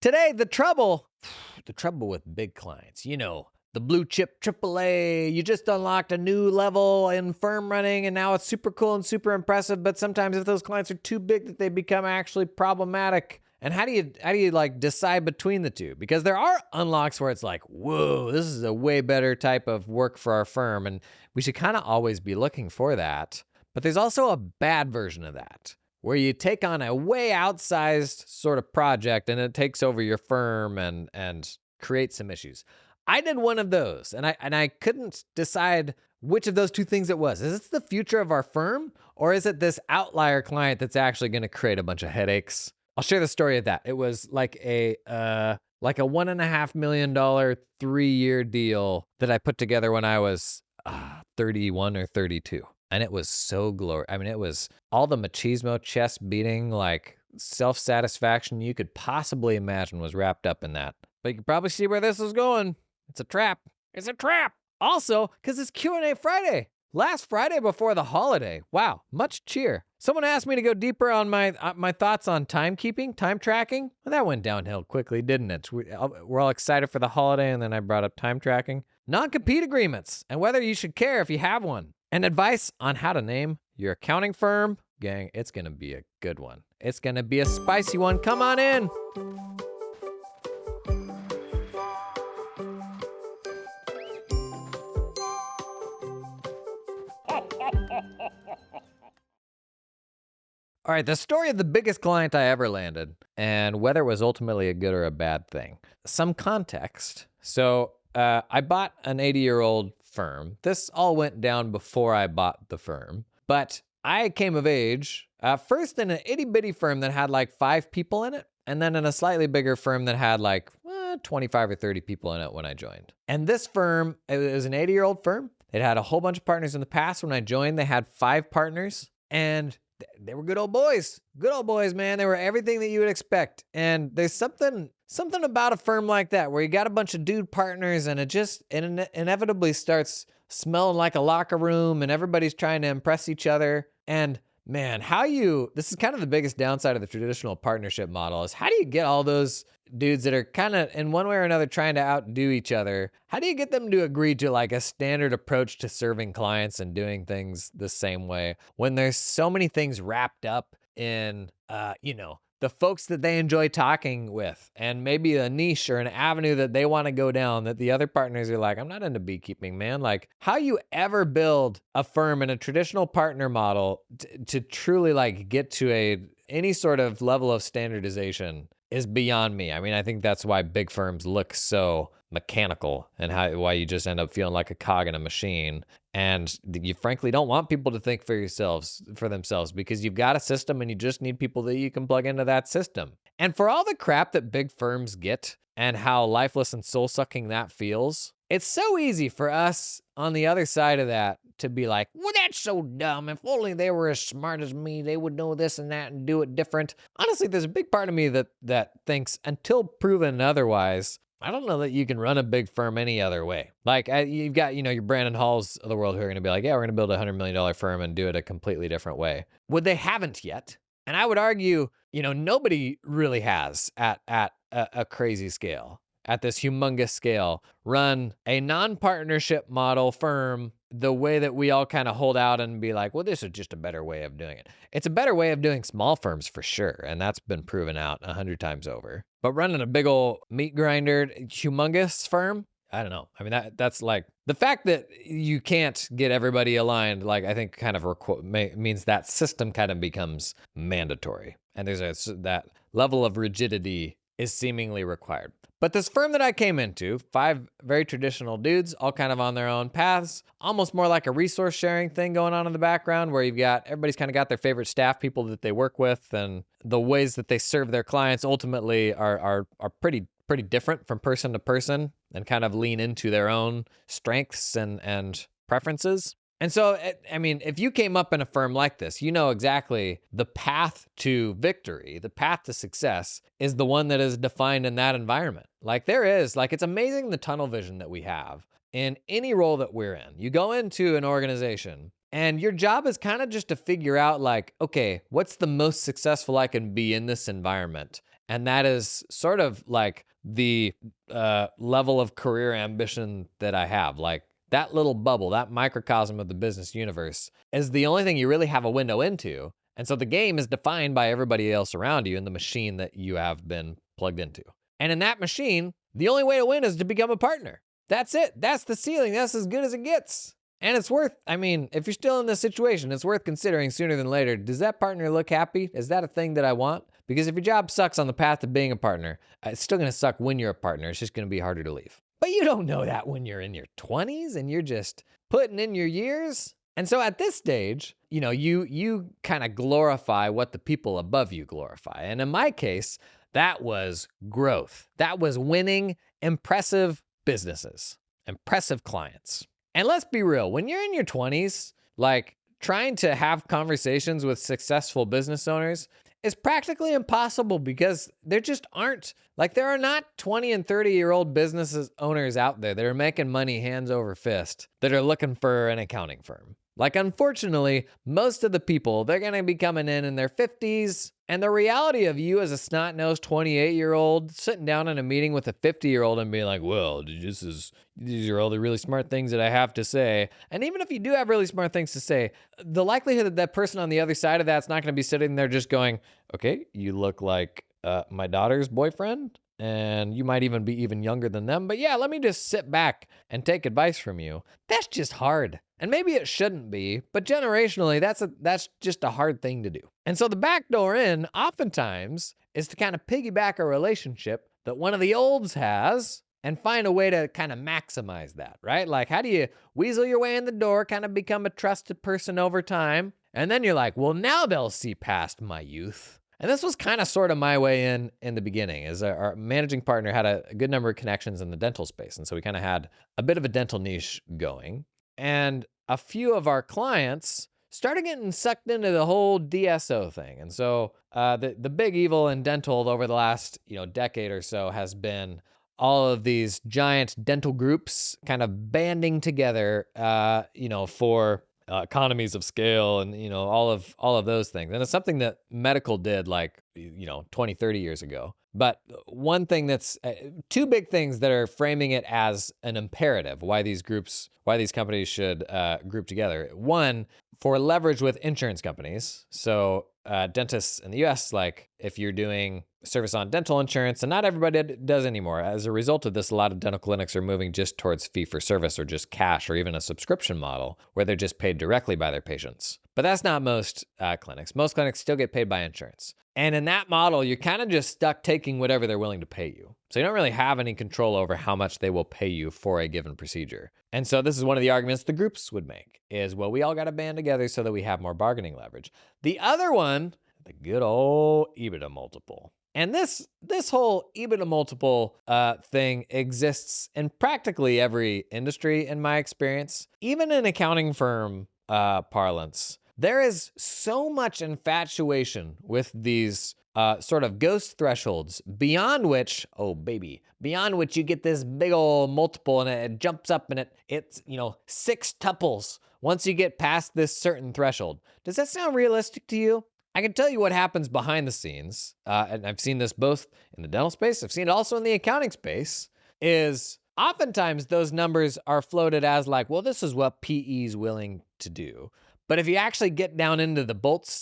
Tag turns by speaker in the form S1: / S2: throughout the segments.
S1: Today, the trouble with big clients, the blue chip AAA, you just unlocked a new level in firm running and now it's super cool and super impressive. But sometimes if those clients are too big that they become actually problematic. And how do you like decide between the two? Because there are unlocks where it's like, whoa, this is a way better type of work for our firm. And we should kind of always be looking for that. But there's also a bad version of that, where you take on a way outsized sort of project and it takes over your firm and creates some issues. I did one of those, and I couldn't decide which of those two things it was. Is this the future of our firm, or is it this outlier client that's actually going to create a bunch of headaches? I'll share the story of that. It was like a $1.5 million 3-year deal that I put together when I was 31 or 32. And it was so glorious. I mean, it was all the machismo, chest beating, like self-satisfaction you could possibly imagine was wrapped up in that. But you can probably see where this is going. It's a trap. It's a trap. Also, because it's Q&A Friday. Last Friday before the holiday. Wow, much cheer. Someone asked me to go deeper on my thoughts on timekeeping, time tracking. Well, that went downhill quickly, didn't it? We're all excited for the holiday, and then I brought up time tracking. Non-compete agreements, and whether you should care if you have one. And advice on how to name your accounting firm. Gang, it's going to be a good one. It's going to be a spicy one. Come on in. All right, the story of the biggest client I ever landed and whether it was ultimately a good or a bad thing. Some context. So I bought an 80-year-old firm. This all went down before I bought the firm. But I came of age first in an itty-bitty firm that had like 5 people in it, and then in a slightly bigger firm that had like 25 or 30 people in it when I joined. And this firm, it was an 80-year-old firm. It had a whole bunch of partners in the past. When I joined, they had 5 partners, and they were good old boys. Good old boys, man. They were everything that you would expect. And there's something about a firm like that where you got a bunch of dude partners and it inevitably starts smelling like a locker room and everybody's trying to impress each other. And man, this is kind of the biggest downside of the traditional partnership model is how do you get all those dudes that are kind of in one way or another trying to outdo each other? How do you get them to agree to like a standard approach to serving clients and doing things the same way when there's so many things wrapped up in, the folks that they enjoy talking with and maybe a niche or an avenue that they want to go down that the other partners are like, I'm not into beekeeping, man. Like how you ever build a firm in a traditional partner model to truly like get to any sort of level of standardization is beyond me. I mean, I think that's why big firms look so mechanical and why you just end up feeling like a cog in a machine. And you frankly don't want people to think for themselves because you've got a system and you just need people that you can plug into that system. And for all the crap that big firms get and how lifeless and soul-sucking that feels, it's so easy for us on the other side of that to be like, well, that's so dumb. If only they were as smart as me, they would know this and that and do it different. Honestly, there's a big part of me that thinks until proven otherwise, I don't know that you can run a big firm any other way. Like you've got, your Brandon Halls of the world who are going to be like, yeah, we're going to build a $100 million firm and do it a completely different way. Well, they haven't yet. And I would argue, nobody really has at a crazy scale, at this humongous scale, run a non-partnership model firm the way that we all kind of hold out and be like, well, this is just a better way of doing it. It's a better way of doing small firms for sure. And that's been proven out 100 times over. But running a big old meat grinder, humongous firm, I don't know. I mean, that's like the fact that you can't get everybody aligned, like I think kind of means that system kind of becomes mandatory. And that level of rigidity is seemingly required. But this firm that I came into, 5 very traditional dudes, all kind of on their own paths, almost more like a resource sharing thing going on in the background where everybody's kind of got their favorite staff people that they work with, and the ways that they serve their clients ultimately are pretty different from person to person and kind of lean into their own strengths and preferences. And so, I mean, if you came up in a firm like this, you know exactly the path to victory, the path to success is the one that is defined in that environment. It's amazing the tunnel vision that we have in any role that we're in. You go into an organization and your job is kind of just to figure out like, okay, what's the most successful I can be in this environment? And that is sort of like the level of career ambition that I have. Like that little bubble, that microcosm of the business universe is the only thing you really have a window into. And so the game is defined by everybody else around you and the machine that you have been plugged into. And in that machine, the only way to win is to become a partner. That's it. That's the ceiling. That's as good as it gets. And it's worth, I mean, if you're still in this situation, it's worth considering sooner than later. Does that partner look happy? Is that a thing that I want? Because if your job sucks on the path to being a partner, it's still going to suck when you're a partner. It's just going to be harder to leave. But you don't know that when you're in your 20s and you're just putting in your years. And so at this stage, you know, you kind of glorify what the people above you glorify. And in my case, that was growth. That was winning impressive businesses, impressive clients. And let's be real, when you're in your 20s, like trying to have conversations with successful business owners is practically impossible because there just aren't, like there are not 20 and 30-year-old business owners out there that are making money hands over fist that are looking for an accounting firm. Like, unfortunately, most of the people, they're going to be coming in their 50s. And the reality of you as a snot-nosed 28-year-old sitting down in a meeting with a 50-year-old and being like, well, these are all the really smart things that I have to say. And even if you do have really smart things to say, the likelihood that that person on the other side of that's not going to be sitting there just going, okay, you look like my daughter's boyfriend. And you might even be even younger than them. But yeah, let me just sit back and take advice from you. That's just hard. And maybe it shouldn't be, but generationally, that's just a hard thing to do. And so the back door in, oftentimes, is to kind of piggyback a relationship that one of the olds has and find a way to kind of maximize that, right? Like, how do you weasel your way in the door, kind of become a trusted person over time? And then you're like, well, now they'll see past my youth. And this was kind of sort of my way in the beginning, is our managing partner had a good number of connections in the dental space. And so we kind of had a bit of a dental niche going. And a few of our clients started getting sucked into the whole DSO thing. And so the big evil in dental over the last decade or so has been all of these giant dental groups kind of banding together, for economies of scale and, all of those things. And it's something that medical did 20, 30 years ago. But one thing that's two big things that are framing it as an imperative, why these companies should group together. One, for leverage with insurance companies. So dentists in the US, like if you're doing service on dental insurance, and not everybody does anymore. As a result of this, a lot of dental clinics are moving just towards fee for service or just cash or even a subscription model where they're just paid directly by their patients. But that's not most clinics. Most clinics still get paid by insurance. And in that model, you're kind of just stuck taking whatever they're willing to pay you. So you don't really have any control over how much they will pay you for a given procedure. And so this is one of the arguments the groups would make is, well, we all got to band together so that we have more bargaining leverage. The other one, the good old EBITDA multiple. And this whole EBITDA multiple thing exists in practically every industry in my experience. Even in accounting firm parlance, there is so much infatuation with these sort of ghost thresholds beyond which you get this big old multiple and it jumps up and it's 6 tuples once you get past this certain threshold. Does that sound realistic to you? I can tell you what happens behind the scenes, and I've seen this both in the dental space, I've seen it also in the accounting space, is oftentimes those numbers are floated as like, well, this is what PE is willing to do. But if you actually get down into the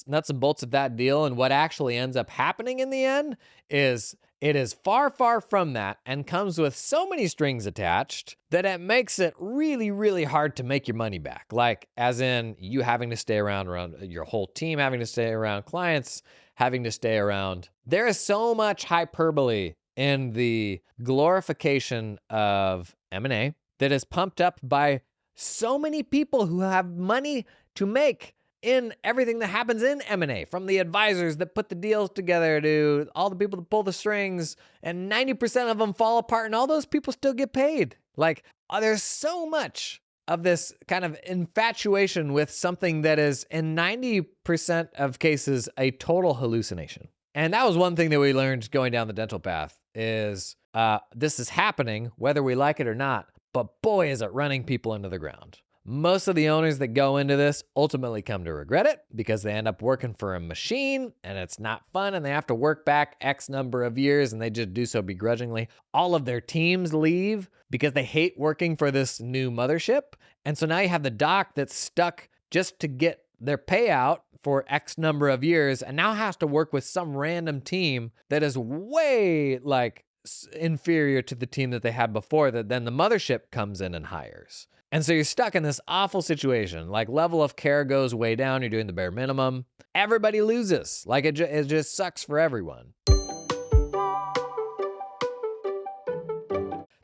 S1: nuts and bolts of that deal, and what actually ends up happening in the end is it is far, far from that and comes with so many strings attached that it makes it really, really hard to make your money back. Like, as in you having to stay around your whole team, having to stay around clients, having to stay around. There is so much hyperbole in the glorification of M&A that is pumped up by so many people who have money to make in everything that happens in M&A, from the advisors that put the deals together to all the people that pull the strings, and 90% of them fall apart and all those people still get paid. Like, there's so much of this kind of infatuation with something that is in 90% of cases a total hallucination. And that was one thing that we learned going down the dental path is this is happening whether we like it or not, but boy, is it running people into the ground. Most of the owners that go into this ultimately come to regret it because they end up working for a machine and it's not fun and they have to work back X number of years and they just do so begrudgingly. All of their teams leave because they hate working for this new mothership. And so now you have the doc that's stuck just to get their payout for X number of years and now has to work with some random team that is way like inferior to the team that they had before that then the mothership comes in and hires. And so you're stuck in this awful situation. Like level of care goes way down. You're doing the bare minimum. Everybody loses. Like it just sucks for everyone.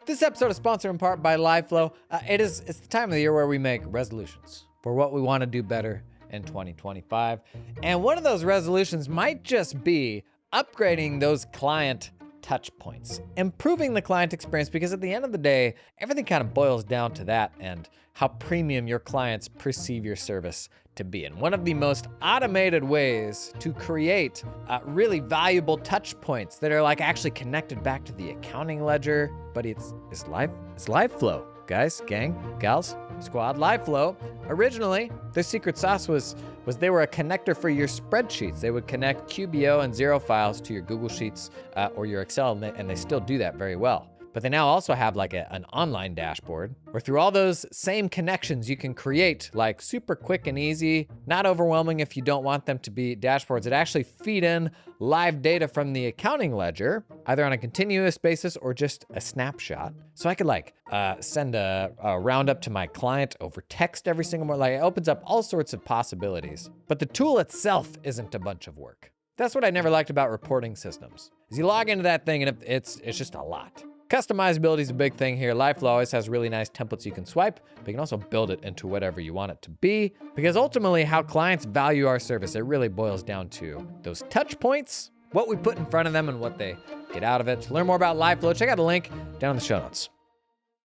S1: This episode is sponsored in part by LiveFlow. It's the time of the year where we make resolutions for what we want to do better in 2025. And one of those resolutions might just be upgrading those client touch points, improving the client experience, because at the end of the day, everything kind of boils down to that and how premium your clients perceive your service to be. And one of the most automated ways to create really valuable touch points that are like actually connected back to the accounting ledger, but it's LiveFlow, guys, gang, gals, squad. LiveFlow, originally, their secret sauce was they were a connector for your spreadsheets. They would connect QBO and Xero files to your Google Sheets or your Excel, and they still do that very well. But they now also have like an online dashboard where through all those same connections, you can create like super quick and easy, not overwhelming if you don't want them to be dashboards that actually feed in live data from the accounting ledger, either on a continuous basis or just a snapshot. So I could like send a roundup to my client over text every single morning. Like it opens up all sorts of possibilities. But the tool itself isn't a bunch of work. That's what I never liked about reporting systems, is you log into that thing and it's just a lot. Customizability is a big thing here. LiveFlow always has really nice templates you can swipe, but you can also build it into whatever you want it to be, because ultimately how clients value our service, it really boils down to those touch points, what we put in front of them and what they get out of it. To learn more about LiveFlow, check out the link down in the show notes.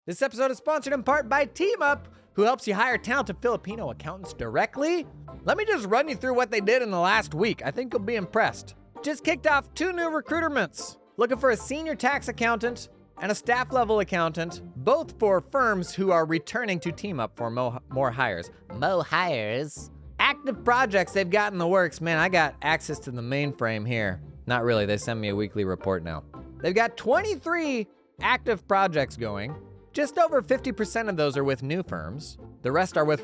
S1: This episode is sponsored in part by Teamup, who helps you hire talented Filipino accountants directly. Let me just run you through what they did in the last week. I think you'll be impressed. Just kicked off 2 new recruiterments, looking for a senior tax accountant and a staff level accountant, both for firms who are returning to Teamup for more hires. Active projects they've got in the works. Man, I got access to the mainframe here. Not really, they send me a weekly report now. They've got 23 active projects going. Just over 50% of those are with new firms. The rest are with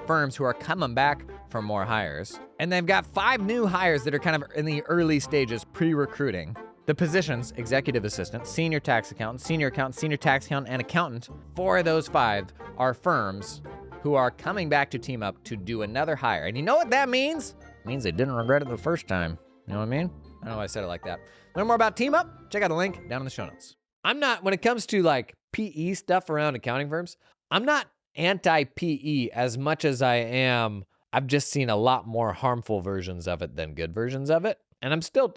S1: firms who are coming back for more hires. And they've got 5 new hires that are kind of in the early stages, pre-recruiting. The positions, executive assistant, senior tax accountant, senior tax accountant, and accountant, 4 of those 5 are firms who are coming back to Teamup to do another hire. And you know what that means? It means they didn't regret it the first time. You know what I mean? I don't know why I said it like that. Learn more about Teamup? Check out the link down in the show notes. When it comes to like PE stuff around accounting firms, I'm not anti-PE as much as I am. I've just seen a lot more harmful versions of it than good versions of it. And I'm still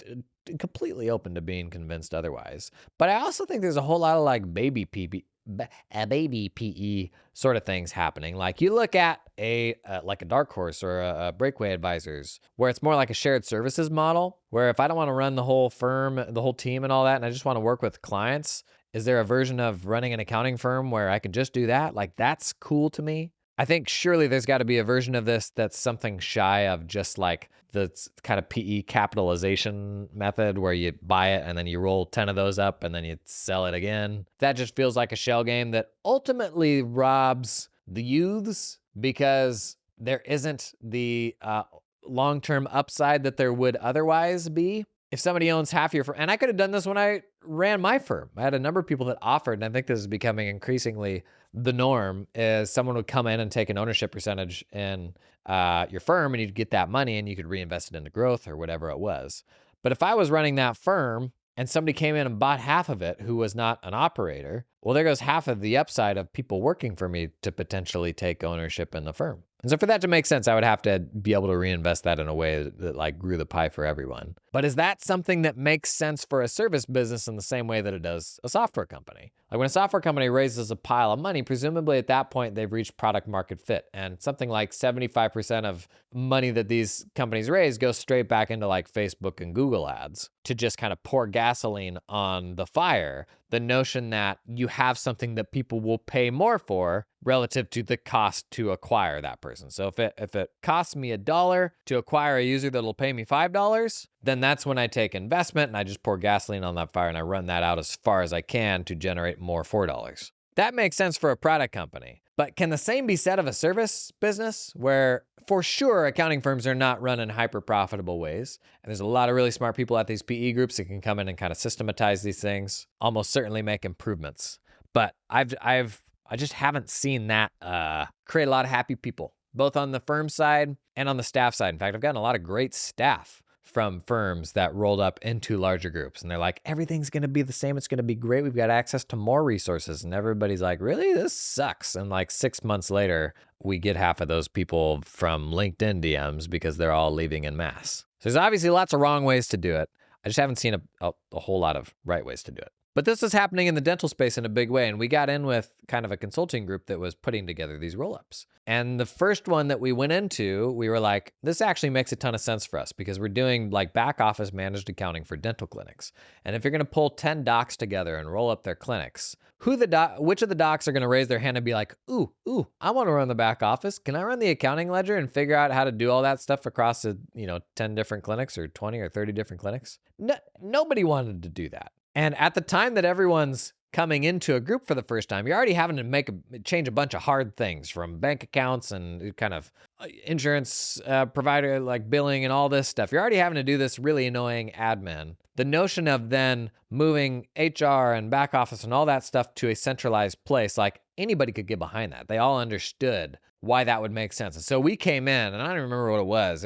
S1: completely open to being convinced otherwise. But I also think there's a whole lot of like baby PE sort of things happening. Like you look at like a Dark Horse or a Breakaway Advisors, where it's more like a shared services model, where if I don't want to run the whole firm, the whole team and all that, and I just want to work with clients, is there a version of running an accounting firm where I can just do that? Like that's cool to me. I think surely there's got to be a version of this that's something shy of just like the kind of PE capitalization method where you buy it and then you roll 10 of those up and then you sell it again. That just feels like a shell game that ultimately robs the youths because there isn't the long-term upside that there would otherwise be. If somebody owns half your firm, and I could have done this when I ran my firm. I had a number of people that offered, and I think this is becoming increasingly the norm, is someone would come in and take an ownership percentage in your firm, and you'd get that money, and you could reinvest it into growth or whatever it was. But if I was running that firm, and somebody came in and bought half of it who was not an operator, well, there goes half of the upside of people working for me to potentially take ownership in the firm. And so for that to make sense, I would have to be able to reinvest that in a way that like grew the pie for everyone. But is that something that makes sense for a service business in the same way that it does a software company? Like when a software company raises a pile of money, presumably at that point they've reached product market fit. And something like 75% of money that these companies raise goes straight back into like Facebook and Google ads. to just kind of pour gasoline on the fire. The notion that you have something that people will pay more for relative to the cost to acquire that person. So if it costs me $1 to acquire a user that'll pay me $5, then that's when I take investment and I just pour gasoline on that fire and I run that out as far as I can to generate more $4. That makes sense for a product company. But can the same be said of a service business where for sure accounting firms are not run in hyper profitable ways? And there's a lot of really smart people at these PE groups that can come in and kind of systematize these things, almost certainly make improvements. But I just haven't seen that create a lot of happy people, both on the firm side and on the staff side. In fact, I've gotten a lot of great staff from firms that rolled up into larger groups. And they're like, everything's going to be the same. It's going to be great. We've got access to more resources. And everybody's like, really? This sucks. And like 6 months later, we get half of those people from LinkedIn DMs because they're all leaving en masse. So there's obviously lots of wrong ways to do it. I just haven't seen a whole lot of right ways to do it. But this is happening in the dental space in a big way. And we got in with kind of a consulting group that was putting together these roll-ups. And the first one that we went into, we were like, this actually makes a ton of sense for us because we're doing like back office managed accounting for dental clinics. And if you're going to pull 10 docs together and roll up their clinics, which of the docs are going to raise their hand and be like, ooh, I want to run the back office. Can I run the accounting ledger and figure out how to do all that stuff across 10 different clinics or 20 or 30 different clinics? Nobody wanted to do that. And at the time that everyone's coming into a group for the first time, you're already having to change a bunch of hard things from bank accounts and kind of insurance provider like billing and all this stuff. You're already having to do this really annoying admin. The notion of then moving HR and back office and all that stuff to a centralized place, like anybody could get behind that. They all understood why that would make sense. And so we came in, and I don't remember what it was.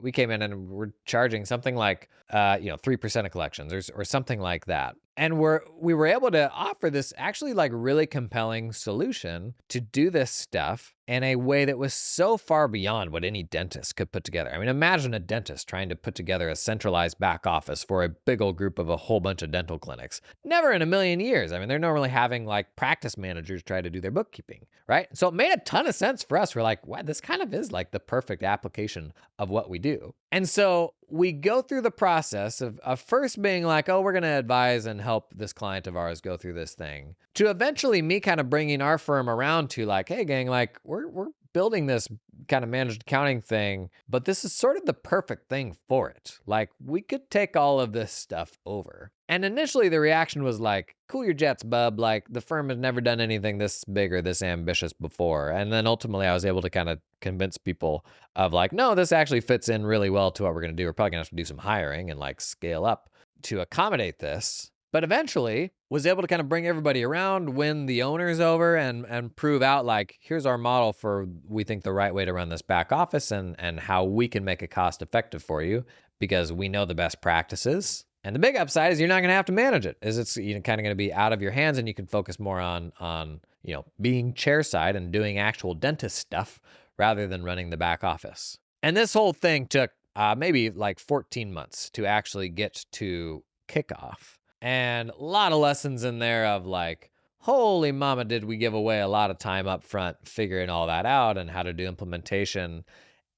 S1: We came in and we're charging something like 3% of collections or something like that. And we were able to offer this actually like really compelling solution to do this stuff in a way that was so far beyond what any dentist could put together. I mean, imagine a dentist trying to put together a centralized back office for a big old group of a whole bunch of dental clinics. Never in a million years. I mean, they're normally having like practice managers try to do their bookkeeping, right? So it made a ton of sense for us. We're like, wow, this kind of is like the perfect application of what we do. And so we go through the process of first being like, oh, we're going to advise and help this client of ours go through this thing, to eventually me kind of bringing our firm around to like, hey, gang, like we're building this kind of managed accounting thing, but this is sort of the perfect thing for it. Like we could take all of this stuff over. And initially the reaction was like, cool your jets, bub. Like the firm has never done anything this big or this ambitious before. And then ultimately I was able to kind of convince people of like, no, this actually fits in really well to what we're going to do. We're probably going to have to do some hiring and like scale up to accommodate this. But eventually was able to kind of bring everybody around, win the owners over and prove out like, here's our model for, we think the right way to run this back office and how we can make it cost effective for you because we know the best practices. And the big upside is you're not going to have to manage it. It's kind of going to be out of your hands and you can focus more on being chairside and doing actual dentist stuff rather than running the back office. And this whole thing took maybe like 14 months to actually get to kickoff. And a lot of lessons in there of like, holy mama, did we give away a lot of time up front figuring all that out and how to do implementation.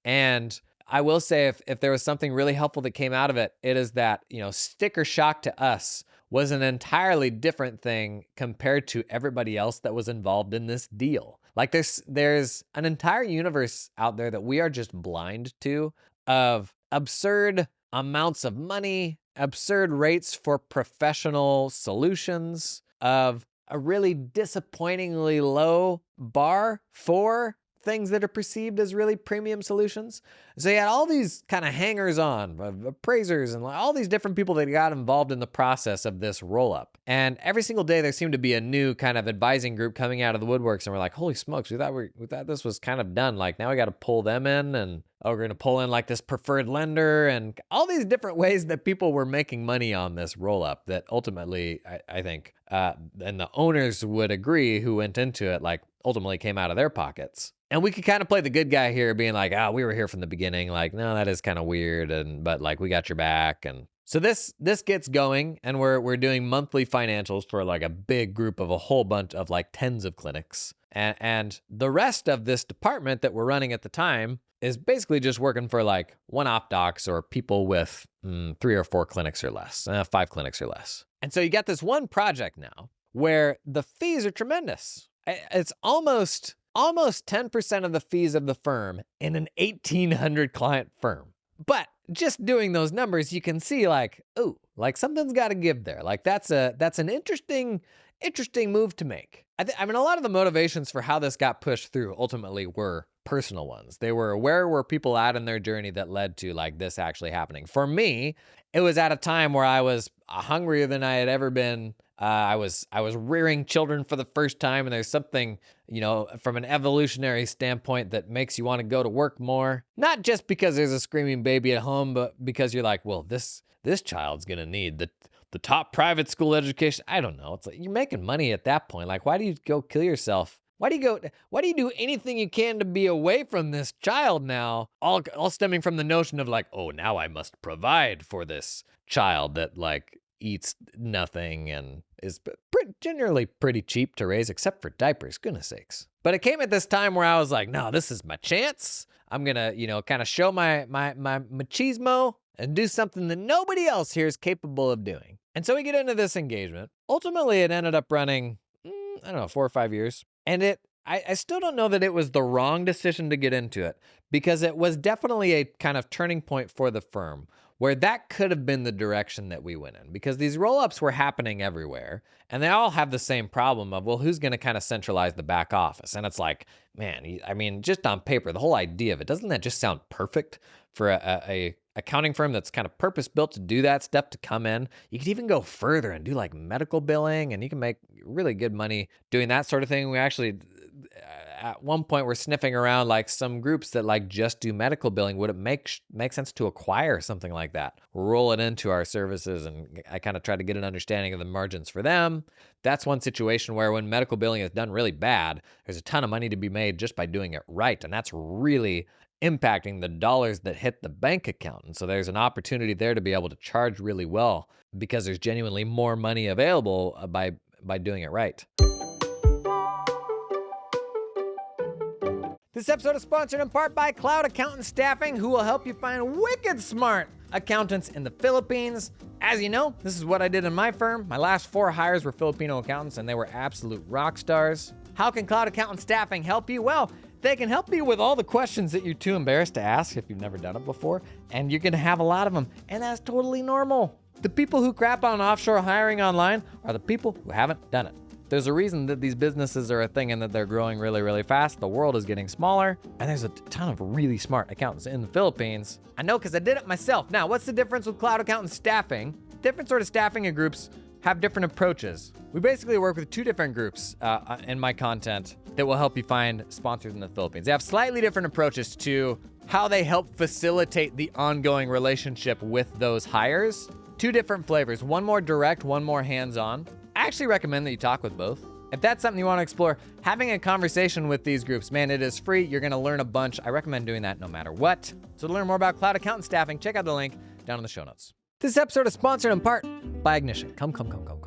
S1: And I will say if there was something really helpful that came out of it, it is that, sticker shock to us was an entirely different thing compared to everybody else that was involved in this deal. Like there's an entire universe out there that we are just blind to of absurd amounts of money, absurd rates for professional solutions, of a really disappointingly low bar for things that are perceived as really premium solutions. So you had all these kind of hangers on, appraisers, and all these different people that got involved in the process of this roll up. And every single day there seemed to be a new kind of advising group coming out of the woodworks, and we're like, holy smokes, we thought this was kind of done. Like now we got to pull them in, and we're going to pull in like this preferred lender, and all these different ways that people were making money on this roll up that ultimately, I think, and the owners would agree who went into it, like ultimately came out of their pockets. And we could kind of play the good guy here, being like, we were here from the beginning. Like, no, that is kind of weird. But like, we got your back. And so this gets going, and we're doing monthly financials for like a big group of a whole bunch of like tens of clinics. And the rest of this department that we're running at the time is basically just working for like one-off docs or people with 3 or 4 clinics or less, 5 clinics or less. And so you got this one project now where the fees are tremendous. It's almost 10% of the fees of the firm in an 1,800 client firm. But just doing those numbers, you can see like, ooh, like something's got to give there. Like that's an interesting move to make. I mean, a lot of the motivations for how this got pushed through ultimately were personal ones. They were, where were people at in their journey that led to like this actually happening? For me, it was at a time where I was hungrier than I had ever been. I was rearing children for the first time, and there's something, from an evolutionary standpoint that makes you want to go to work more. Not just because there's a screaming baby at home, but because you're like, well, this child's gonna need the top private school education. I don't know. It's like you're making money at that point. Like, why do you go kill yourself? Why do you do anything you can to be away from this child now? All stemming from the notion of like, oh, now I must provide for this child that like eats nothing and is generally pretty cheap to raise, except for diapers, goodness sakes. But it came at this time where I was like, no, this is my chance. I'm gonna, kind of show my machismo and do something that nobody else here is capable of doing. And so we get into this engagement. Ultimately, it ended up running, 4 or 5 years. And I still don't know that it was the wrong decision to get into it, because it was definitely a kind of turning point for the firm where that could have been the direction that we went in, because these roll-ups were happening everywhere and they all have the same problem of, well, who's going to kind of centralize the back office? And it's like, man, I mean, just on paper, the whole idea of it, doesn't that just sound perfect for a accounting firm that's kind of purpose-built to do that stuff, to come in? You could even go further and do like medical billing, and you can make really good money doing that sort of thing. We actually, at one point, we're sniffing around like some groups that like just do medical billing. Would it make sense to acquire something like that, roll it into our services? And I kind of tried to get an understanding of the margins for them. That's one situation where when medical billing is done really bad, there's a ton of money to be made just by doing it right. And that's really impacting the dollars that hit the bank account. And so there's an opportunity there to be able to charge really well, because there's genuinely more money available by doing it right. This episode is sponsored in part by Cloud Accountant Staffing, who will help you find wicked smart accountants in the Philippines. As you know, this is what I did in my firm. My last 4 hires were Filipino accountants, and they were absolute rock stars. How can Cloud Accountant Staffing help you? Well, they can help you with all the questions that you're too embarrassed to ask if you've never done it before, and you're gonna have a lot of them, and that's totally normal. The people who crap on offshore hiring online are the people who haven't done it. There's a reason that these businesses are a thing and that they're growing really, really fast. The world is getting smaller, and there's a ton of really smart accountants in the Philippines. I know, because I did it myself. Now, what's the difference with Cloud Accountant Staffing? Different sort of staffing groups have different approaches. We basically work with 2 different groups in my content that will help you find sponsors in the Philippines. They have slightly different approaches to how they help facilitate the ongoing relationship with those hires. 2 different flavors, one more direct, one more hands-on. I actually recommend that you talk with both. If that's something you want to explore, having a conversation with these groups, man, it is free. You're going to learn a bunch. I recommend doing that no matter what. So to learn more about Cloud Accountant Staffing, check out the link down in the show notes. This episode is sponsored in part by Ignition. Come.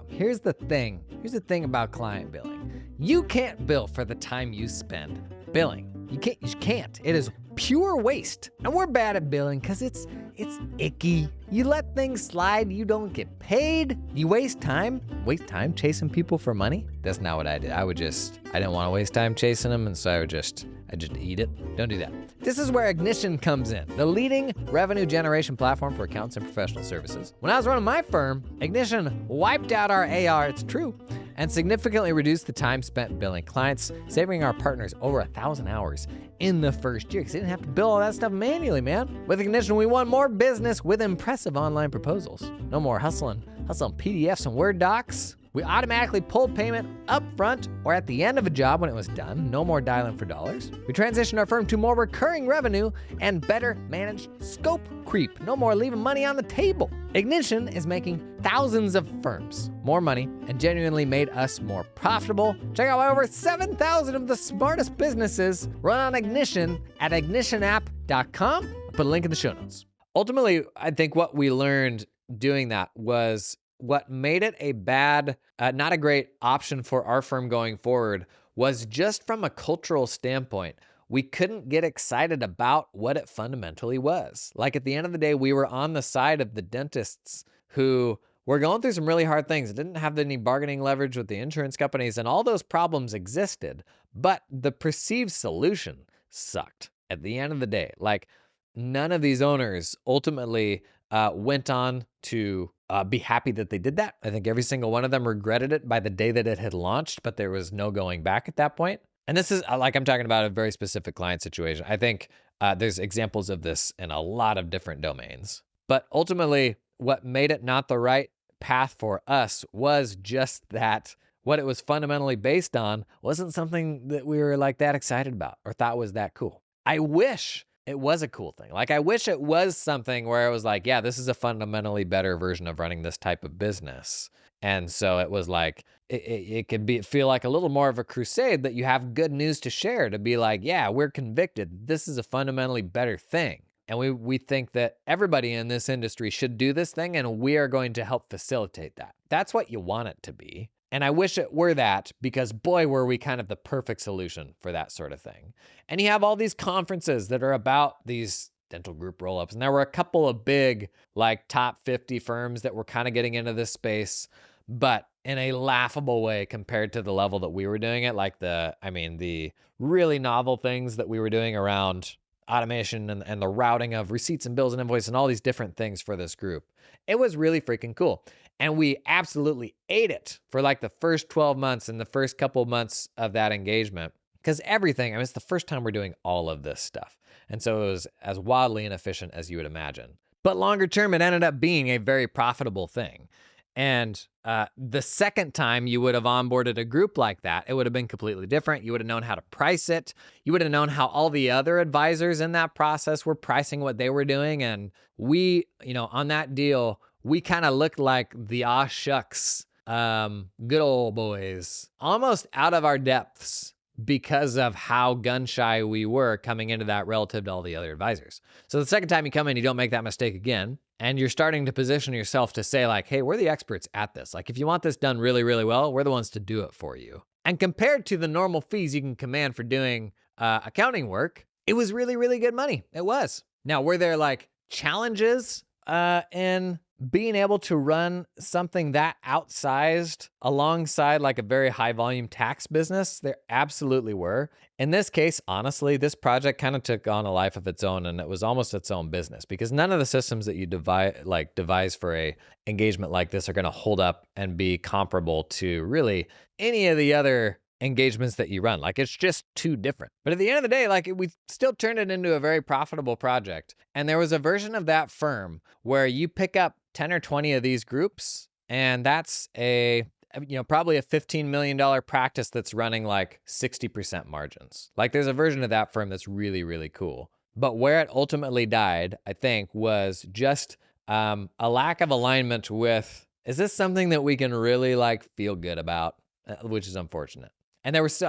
S1: Here's the thing about client billing. You can't bill for the time you spend billing. You can't. It is pure waste. And we're bad at billing because it's icky. You let things slide, you don't get paid. You waste time chasing people for money. That's not what I did. I didn't want to waste time chasing them, and so I just eat it. Don't do that. This is where Ignition comes in, the leading revenue generation platform for accountants and professional services. When I was running my firm, Ignition wiped out our AR, it's true, and significantly reduced the time spent billing clients, saving our partners over 1,000 hours in the first year, because they didn't have to bill all that stuff manually, man. With Ignition, we won more business with impressive online proposals. No more hustling PDFs and Word docs. We automatically pulled payment up front or at the end of a job when it was done. No more dialing for dollars. We transitioned our firm to more recurring revenue and better managed scope creep. No more leaving money on the table. Ignition is making thousands of firms more money and genuinely made us more profitable. Check out why over 7,000 of the smartest businesses run on Ignition at ignitionapp.com. I'll put a link in the show notes. Ultimately, I think what we learned doing that was what made it a bad, not a great option for our firm going forward was just from a cultural standpoint. we couldn't get excited about what it fundamentally was. Like at the end of the day, we were on the side of the dentists who were going through some really hard things. Didn't have any bargaining leverage with the insurance companies, and all those problems existed, but the perceived solution sucked at the end of the day. Like none of these owners ultimately went on to be happy that they did that. I think every single one of them regretted it by the day that it had launched, but there was no going back at that point. And this is like, I'm talking about a very specific client situation. I think there's examples of this in a lot of different domains. But ultimately, what made it not the right path for us was just that what it was fundamentally based on wasn't something that we were like that excited about or thought was that cool. I wish it was a cool thing. Like, I wish it was something where it was like, yeah, this is a fundamentally better version of running this type of business. And so it was like, it could feel like a little more of a crusade that you have good news to share, to be like, yeah, we're convicted. This is a fundamentally better thing. And we think that everybody in this industry should do this thing, and we are going to help facilitate that. That's what you want it to be. And I wish it were that, because boy, were we kind of the perfect solution for that sort of thing. And you have all these conferences that are about these dental group roll-ups. And there were a couple of big, like top 50 firms that were kind of getting into this space, but in a laughable way compared to the level that we were doing it. Like the really novel things that we were doing around automation and the routing of receipts and bills and invoices and all these different things for this group. It was really freaking cool. And we absolutely ate it for like the first 12 months and the first couple months of that engagement. Because everything, it's the first time we're doing all of this stuff. And so it was as wildly inefficient as you would imagine. But longer term, it ended up being a very profitable thing. And the second time you would have onboarded a group like that, it would have been completely different. You would have known how to price it. You would have known how all the other advisors in that process were pricing what they were doing. And we, on that deal, we kind of looked like the aw shucks, good old boys, almost out of our depths because of how gun shy we were coming into that relative to all the other advisors. So the second time you come in, you don't make that mistake again. And you're starting to position yourself to say like, hey, we're the experts at this. Like if you want this done really, really well, we're the ones to do it for you. And compared to the normal fees you can command for doing accounting work, it was really, really good money. It was. Now, were there like challenges in being able to run something that outsized alongside like a very high volume tax business? There absolutely were. In this case, honestly, this project kind of took on a life of its own, and it was almost its own business, because none of the systems that you devise for a engagement like this are going to hold up and be comparable to really any of the other engagements that you run. Like, it's just too different. But at the end of the day, like, we still turned it into a very profitable project. And there was a version of that firm where you pick up 10 or 20 of these groups, and that's probably a $15 million practice that's running like 60% margins. Like, there's a version of that firm that's really, really cool. But where it ultimately died, I think, was just a lack of alignment with, is this something that we can really like feel good about? Which is unfortunate. And there was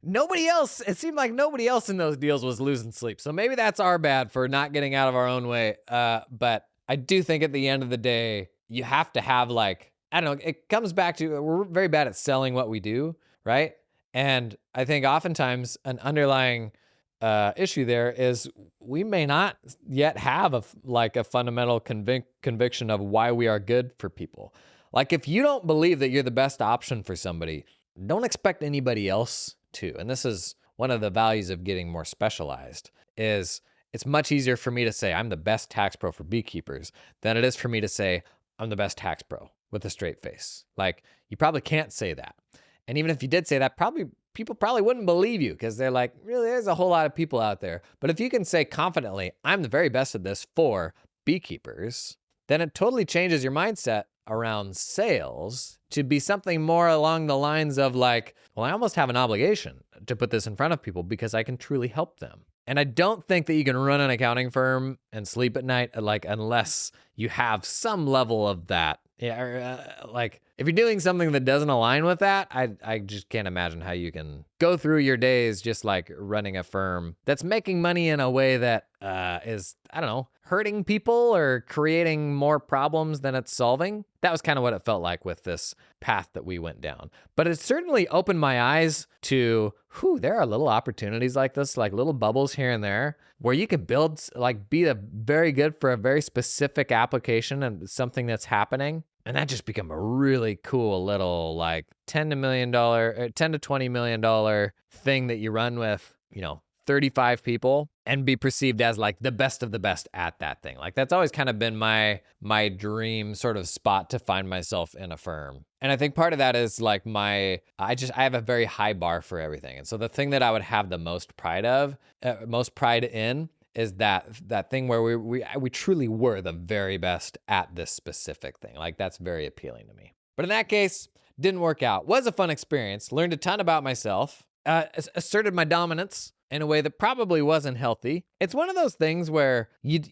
S1: nobody else, it seemed like nobody else in those deals was losing sleep. So maybe that's our bad for not getting out of our own way. But I do think at the end of the day, you have to have it comes back to, we're very bad at selling what we do, right? And I think oftentimes an underlying issue there is we may not yet have a fundamental conviction of why we are good for people. Like, if you don't believe that you're the best option for somebody, don't expect anybody else to. And this is one of the values of getting more specialized, is it's much easier for me to say I'm the best tax pro for beekeepers than it is for me to say I'm the best tax pro with a straight face. Like, you probably can't say that. And even if you did say that, people probably wouldn't believe you, because they're like, really, there's a whole lot of people out there. But if you can say confidently, I'm the very best at this for beekeepers, then it totally changes your mindset around sales to be something more along the lines of like, well, I almost have an obligation to put this in front of people because I can truly help them. And I don't think that you can run an accounting firm and sleep at night, like, unless you have some level of that. Yeah, if you're doing something that doesn't align with that, I just can't imagine how you can go through your days just like running a firm that's making money in a way that is, I don't know, hurting people or creating more problems than it's solving. That was kind of what it felt like with this path that we went down. But it certainly opened my eyes to, there are little opportunities like this, like little bubbles here and there, where you could build, like be very good for a very specific application and something that's happening. And that just become a really cool little like $10 to $20 million thing that you run with, 35 people and be perceived as like the best of the best at that thing. Like that's always kind of been my dream sort of spot to find myself in a firm. And I think part of that is like I have a very high bar for everything. And so the thing that I would have the most pride in is that thing where we truly were the very best at this specific thing. Like that's very appealing to me. But in that case, didn't work out. Was a fun experience. Learned a ton about myself. Asserted my dominance in a way that probably wasn't healthy. It's one of those things where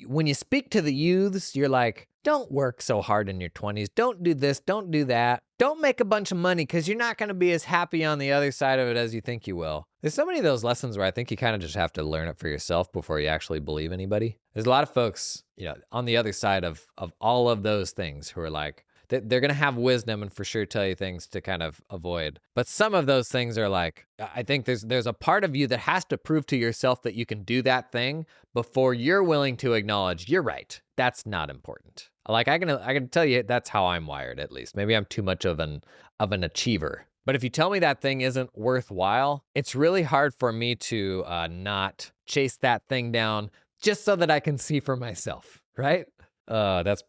S1: when you speak to the youths, you're like, don't work so hard in your 20s. Don't do this. Don't do that. Don't make a bunch of money because you're not going to be as happy on the other side of it as you think you will. There's so many of those lessons where I think you kind of just have to learn it for yourself before you actually believe anybody. There's a lot of folks, on the other side of all of those things who are like, they're going to have wisdom and for sure tell you things to kind of avoid. But some of those things are like, I think there's a part of you that has to prove to yourself that you can do that thing before you're willing to acknowledge you're right. That's not important. Like I can tell you that's how I'm wired, at least. Maybe I'm too much of an achiever. But if you tell me that thing isn't worthwhile, it's really hard for me to not chase that thing down just so that I can see for myself, right? Let's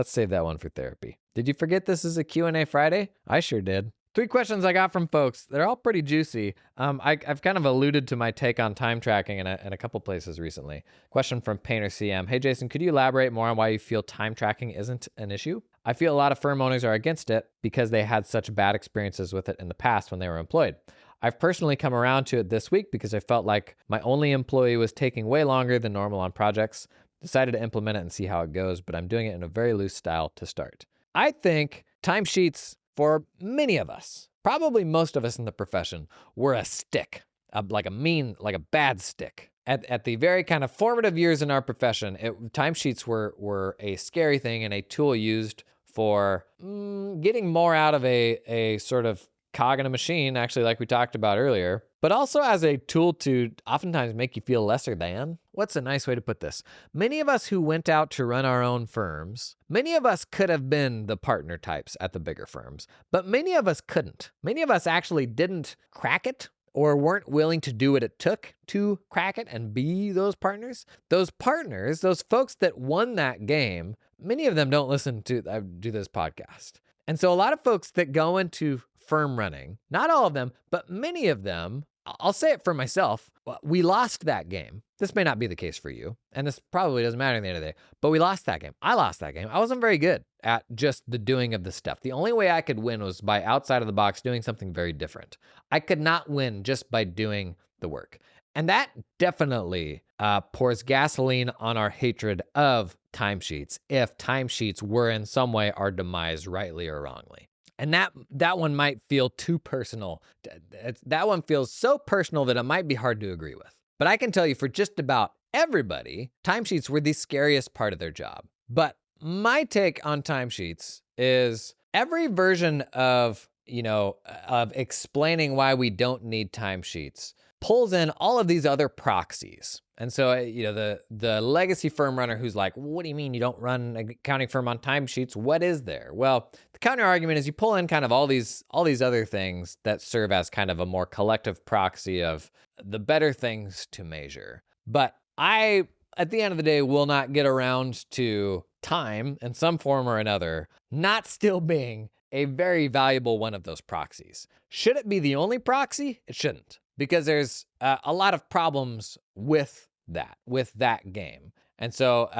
S1: save that one for therapy. Did you forget this is a Q&A Friday? I sure did. 3 questions I got from folks. They're all pretty juicy. I've kind of alluded to my take on time tracking in a couple places recently. Question from Painter CM. Hey, Jason, could you elaborate more on why you feel time tracking isn't an issue? I feel a lot of firm owners are against it because they had such bad experiences with it in the past when they were employed. I've personally come around to it this week because I felt like my only employee was taking way longer than normal on projects. Decided to implement it and see how it goes, but I'm doing it in a very loose style to start. I think timesheets for many of us, probably most of us in the profession, were a stick, like a bad stick. At the very kind of formative years in our profession, timesheets were a scary thing and a tool used for getting more out of a sort of cog in a machine, actually, like we talked about earlier, but also as a tool to oftentimes make you feel lesser than. What's a nice way to put this? Many of us who went out to run our own firms, many of us could have been the partner types at the bigger firms, but many of us couldn't. Many of us actually didn't crack it or weren't willing to do what it took to crack it and be those partners. Those partners, those folks that won that game, many of them don't listen to do this podcast. And so a lot of folks that go into firm running, not all of them, but many of them, I'll say it for myself, we lost that game. This may not be the case for you, and this probably doesn't matter at the end of the day, but we lost that game. I lost that game. I wasn't very good at just the doing of the stuff. The only way I could win was by outside of the box doing something very different. I could not win just by doing the work. And that definitely pours gasoline on our hatred of timesheets if timesheets were in some way our demise, rightly or wrongly. And that one might feel too personal. That one feels so personal that it might be hard to agree with. But I can tell you for just about everybody, timesheets were the scariest part of their job. But my take on timesheets is every version of explaining why we don't need timesheets pulls in all of these other proxies. And so, the legacy firm runner who's like, what do you mean you don't run an accounting firm on timesheets? What is there? Well, the counter argument is you pull in kind of all these other things that serve as kind of a more collective proxy of the better things to measure. But I, at the end of the day, will not get around to time in some form or another not still being a very valuable one of those proxies. Should it be the only proxy? It shouldn't, because there's a lot of problems with that game. And so,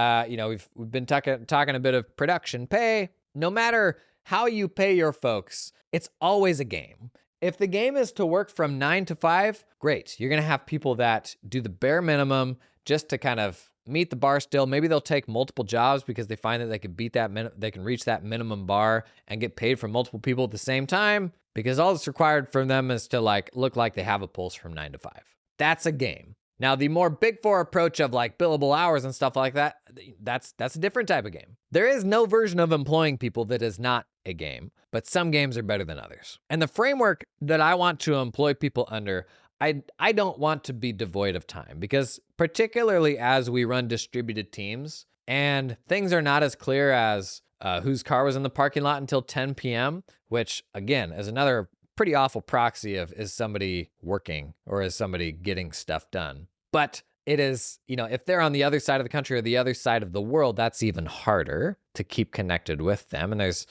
S1: we've been talking a bit of production pay. No matter how you pay your folks, it's always a game. If the game is to work from 9 to 5, great. You're going to have people that do the bare minimum just to kind of meet the bar still. Maybe they'll take multiple jobs because they find that they can beat that they can reach that minimum bar and get paid for multiple people at the same time, because all that's required from them is to like look like they have a pulse from 9 to 5. That's a game. Now, the more Big Four approach of like billable hours and stuff like that, that's a different type of game. There is no version of employing people that is not a game, but some games are better than others. And the framework that I want to employ people under, I don't want to be devoid of time, because particularly as we run distributed teams and things are not as clear as whose car was in the parking lot until 10 p.m., which again is another pretty awful proxy of is somebody working or is somebody getting stuff done. But it is, if they're on the other side of the country or the other side of the world, that's even harder to keep connected with them. And there's,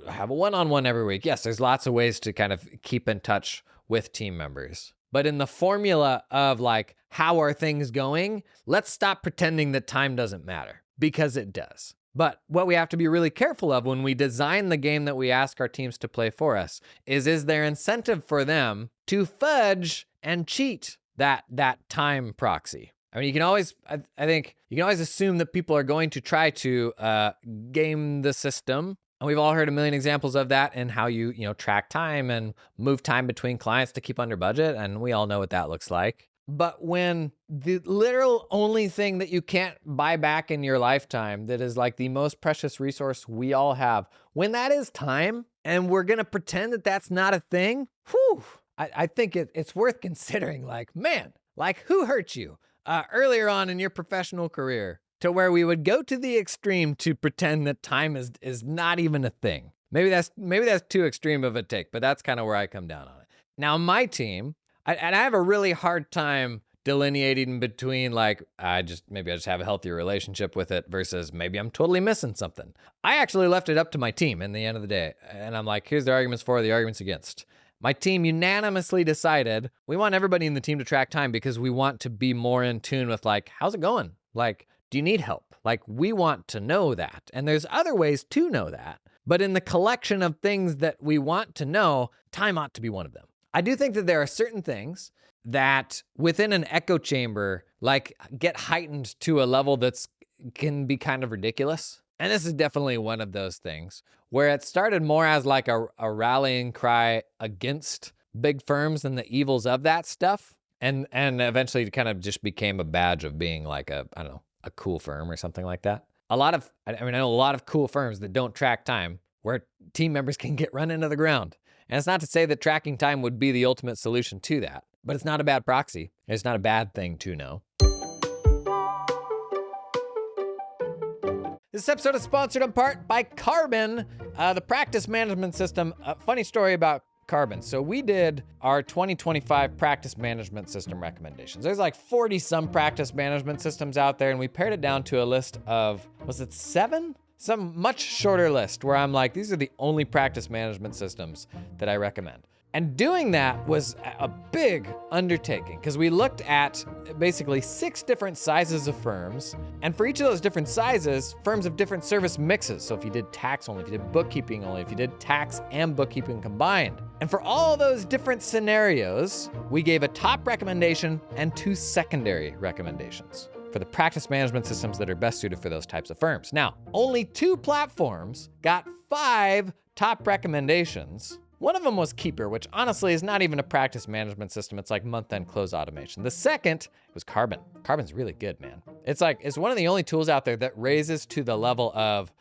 S1: have a one-on-one every week. Yes, there's lots of ways to kind of keep in touch with team members. But in the formula of like, how are things going? Let's stop pretending that time doesn't matter, because it does. But what we have to be really careful of when we design the game that we ask our teams to play for us is there incentive for them to fudge and cheat that time proxy? I mean, you can always, I think, you can always assume that people are going to try to game the system. And we've all heard a million examples of that and how you track time and move time between clients to keep under budget. And we all know what that looks like. But when the literal only thing that you can't buy back in your lifetime, that is like the most precious resource we all have, when that is time, and we're going to pretend that that's not a thing, I think it's worth considering, like, man, like who hurt you earlier on in your professional career to where we would go to the extreme to pretend that time is not even a thing. Maybe that's too extreme of a take, but that's kind of where I come down on it. Now, my team, and I have a really hard time delineating between like, maybe I just have a healthier relationship with it versus maybe I'm totally missing something. I actually left it up to my team in the end of the day. And I'm like, here's the arguments for, the arguments against. My team unanimously decided we want everybody in the team to track time because we want to be more in tune with like, how's it going? Like, do you need help? Like, we want to know that. And there's other ways to know that. But in the collection of things that we want to know, time ought to be one of them. I do think that there are certain things that within an echo chamber, like get heightened to a level that's can be kind of ridiculous. And this is definitely one of those things where it started more as like a rallying cry against big firms and the evils of that stuff. And eventually it kind of just became a badge of being like a cool firm or something like that. I know a lot of cool firms that don't track time where team members can get run into the ground. And it's not to say that tracking time would be the ultimate solution to that, but it's not a bad proxy. It's not a bad thing to know. This episode is sponsored in part by Carbon, the practice management system. Funny story about Carbon. So we did our 2025 practice management system recommendations. There's like 40 some practice management systems out there, and we pared it down to a list of, was it 7? Some much shorter list where I'm like, these are the only practice management systems that I recommend. And doing that was a big undertaking because we looked at basically 6 different sizes of firms. And for each of those different sizes, firms have different service mixes. So if you did tax only, if you did bookkeeping only, if you did tax and bookkeeping combined. And for all those different scenarios, we gave a top recommendation and 2 secondary recommendations for the practice management systems that are best suited for those types of firms. Now, only 2 platforms got 5 top recommendations. One of them was Keeper, which honestly is not even a practice management system. It's like month-end close automation. The second was Carbon. Carbon's really good, man. It's one of the only tools out there that raises to the level of,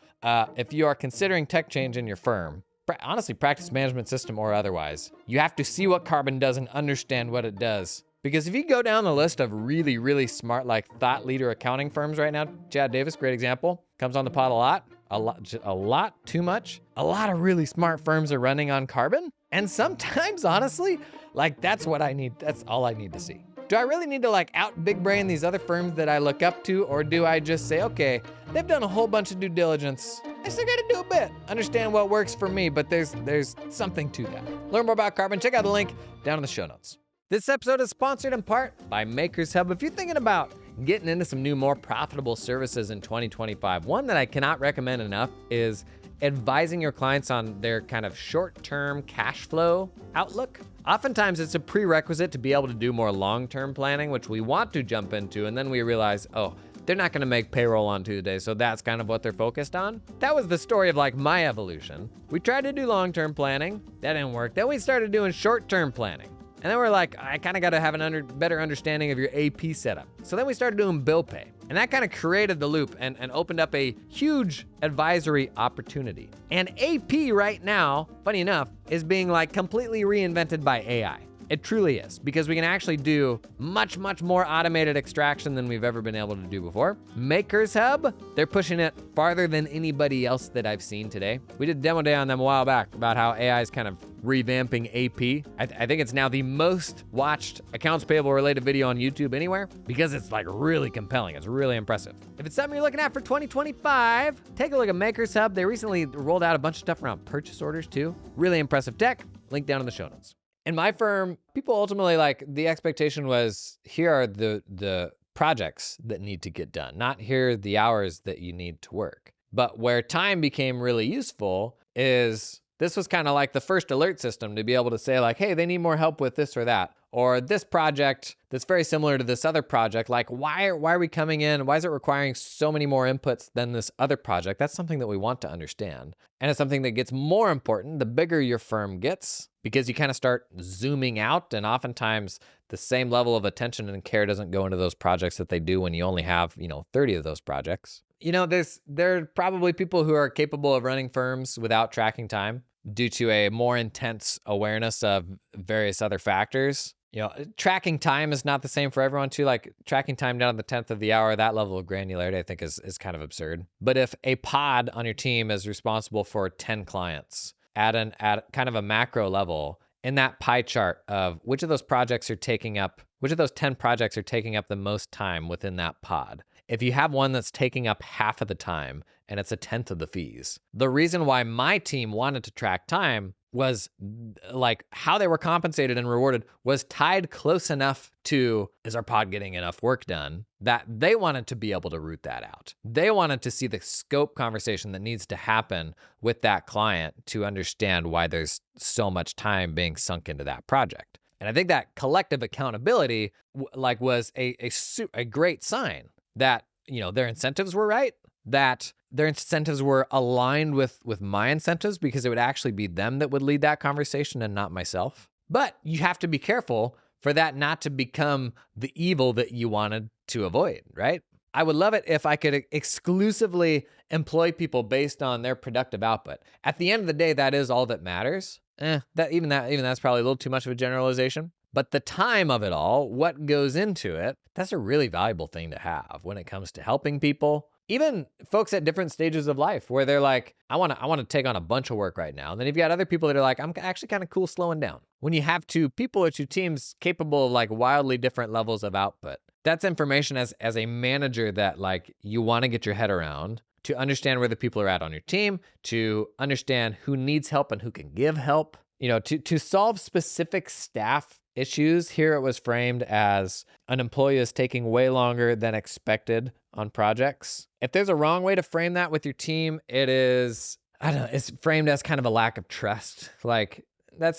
S1: if you are considering tech change in your firm, honestly, practice management system or otherwise, you have to see what Carbon does and understand what it does. Because if you go down the list of really, really smart, like thought leader accounting firms right now, Chad Davis, great example, comes on the pod a lot, too much. A lot of really smart firms are running on Carbon. And sometimes, honestly, like that's what I need. That's all I need to see. Do I really need to like out big brain these other firms that I look up to? Or do I just say, okay, they've done a whole bunch of due diligence. I still gotta do a bit. Understand what works for me, but there's something to that. Learn more about Carbon. Check out the link down in the show notes. This episode is sponsored in part by Makers Hub. If you're thinking about getting into some new, more profitable services in 2025, one that I cannot recommend enough is advising your clients on their kind of short-term cash flow outlook. Oftentimes it's a prerequisite to be able to do more long-term planning, which we want to jump into, and then we realize, oh, they're not gonna make payroll on Tuesday, so that's kind of what they're focused on. That was the story of like my evolution. We tried to do long-term planning, that didn't work. Then we started doing short-term planning. And then we're like, I kind of got to have a better understanding of your AP setup. So then we started doing bill pay. And that kind of created the loop and opened up a huge advisory opportunity. And AP right now, funny enough, is being like completely reinvented by AI. It truly is, because we can actually do much, much more automated extraction than we've ever been able to do before. Makers Hub, they're pushing it farther than anybody else that I've seen today. We did a demo day on them a while back about how AI is kind of revamping AP. I think it's now the most watched accounts payable related video on YouTube anywhere because it's like really compelling. It's really impressive. If it's something you're looking at for 2025, take a look at Makers Hub. They recently rolled out a bunch of stuff around purchase orders too. Really impressive tech. Link down in the show notes. In my firm, people ultimately like the expectation was here are the projects that need to get done, not here are the hours that you need to work. But where time became really useful is this was kind of like the first alert system to be able to say like, hey, they need more help with this or that. Or this project that's very similar to this other project, like why are we coming in? Why is it requiring so many more inputs than this other project? That's something that we want to understand. And it's something that gets more important the bigger your firm gets, because you kind of start zooming out, and oftentimes the same level of attention and care doesn't go into those projects that they do when you only have, 30 of those projects. There are probably people who are capable of running firms without tracking time due to a more intense awareness of various other factors. Tracking time is not the same for everyone too. Like tracking time down to the 10th of the hour, that level of granularity I think is kind of absurd. But if a pod on your team is responsible for 10 clients at kind of a macro level, in that pie chart of which of those 10 projects are taking up the most time within that pod. If you have one that's taking up half of the time and it's 1/10 of the fees, the reason why my team wanted to track time was like how they were compensated and rewarded was tied close enough to, is our pod getting enough work done, that they wanted to be able to root that out. They wanted to see the scope conversation that needs to happen with that client to understand why there's so much time being sunk into that project. And I think that collective accountability was a great sign that, their incentives were right, that their incentives were aligned with my incentives, because it would actually be them that would lead that conversation and not myself. But you have to be careful for that not to become the evil that you wanted to avoid, right? I would love it if I could exclusively employ people based on their productive output. At the end of the day, that is all that matters. That's probably a little too much of a generalization. But the time of it all, what goes into it, that's a really valuable thing to have when it comes to helping people. Even folks at different stages of life where they're like, I want to take on a bunch of work right now. And then you've got other people that are like, I'm actually kind of cool slowing down. When you have two people or two teams capable of like wildly different levels of output, that's information as a manager that like you want to get your head around, to understand where the people are at on your team, to understand who needs help and who can give help, to solve specific staff issues. Here it was framed as an employee is taking way longer than expected on projects. If there's a wrong way to frame that with your team, it's framed as kind of a lack of trust. Like I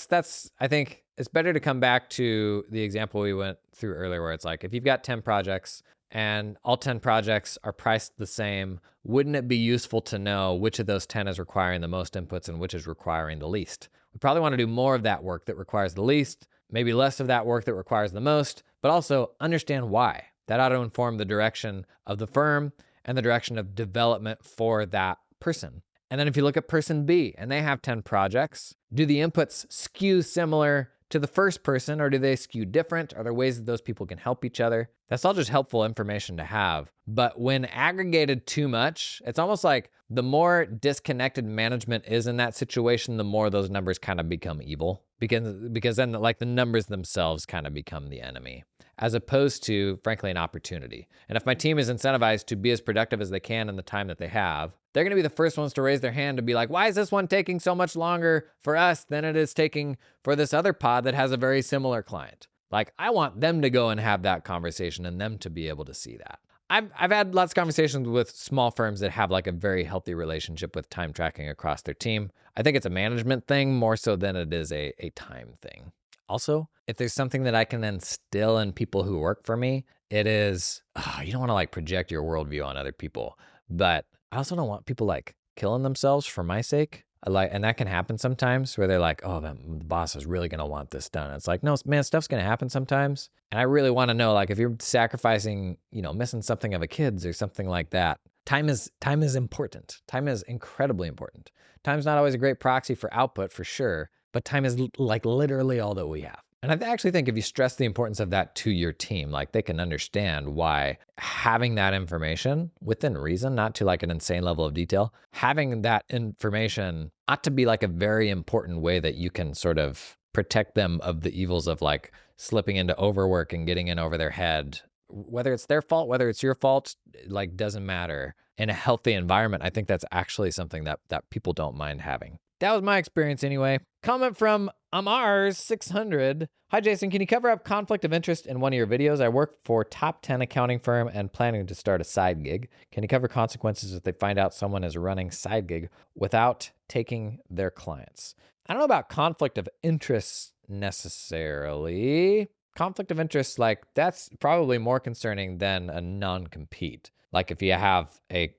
S1: think it's better to come back to the example we went through earlier, where it's like, if you've got 10 projects and all 10 projects are priced the same, wouldn't it be useful to know which of those 10 is requiring the most inputs and which is requiring the least? We probably want to do more of that work that requires the least, maybe less of that work that requires the most, but also understand why. That ought to inform the direction of the firm and the direction of development for that person. And then if you look at person B and they have 10 projects, do the inputs skew similar to the first person, or do they skew different? Are there ways that those people can help each other? That's all just helpful information to have. But when aggregated too much, it's almost like the more disconnected management is in that situation, the more those numbers kind of become evil. Because then like the numbers themselves kind of become the enemy, as opposed to, frankly, an opportunity. And if my team is incentivized to be as productive as they can in the time that they have, they're going to be the first ones to raise their hand to be like, why is this one taking so much longer for us than it is taking for this other pod that has a very similar client? Like, I want them to go and have that conversation and them to be able to see that. I've had lots of conversations with small firms that have like a very healthy relationship with time tracking across their team. I think it's a management thing more so than it is a time thing. Also, if there's something that I can instill in people who work for me, it is, you don't want to like project your worldview on other people, but I also don't want people like killing themselves for my sake. And that can happen sometimes where they're like, oh, man, the boss is really going to want this done. It's like, no, man, stuff's going to happen sometimes. And I really want to know, like, if you're sacrificing, missing something of a kid's or something like that, time is important. Time is incredibly important. Time's not always a great proxy for output for sure, but time is like literally all that we have. And I actually think if you stress the importance of that to your team, like they can understand why having that information within reason, not to like an insane level of detail, having that information ought to be like a very important way that you can sort of protect them of the evils of like slipping into overwork and getting in over their head. Whether it's their fault, whether it's your fault, like doesn't matter. In a healthy environment, I think that's actually something that people don't mind having. That was my experience anyway. Comment from Amars600. Hi, Jason. Can you cover up conflict of interest in one of your videos? I work for top 10 accounting firm and planning to start a side gig. Can you cover consequences if they find out someone is running side gig without taking their clients? I don't know about conflict of interest necessarily. Conflict of interest, like that's probably more concerning than a non-compete. Like if you have a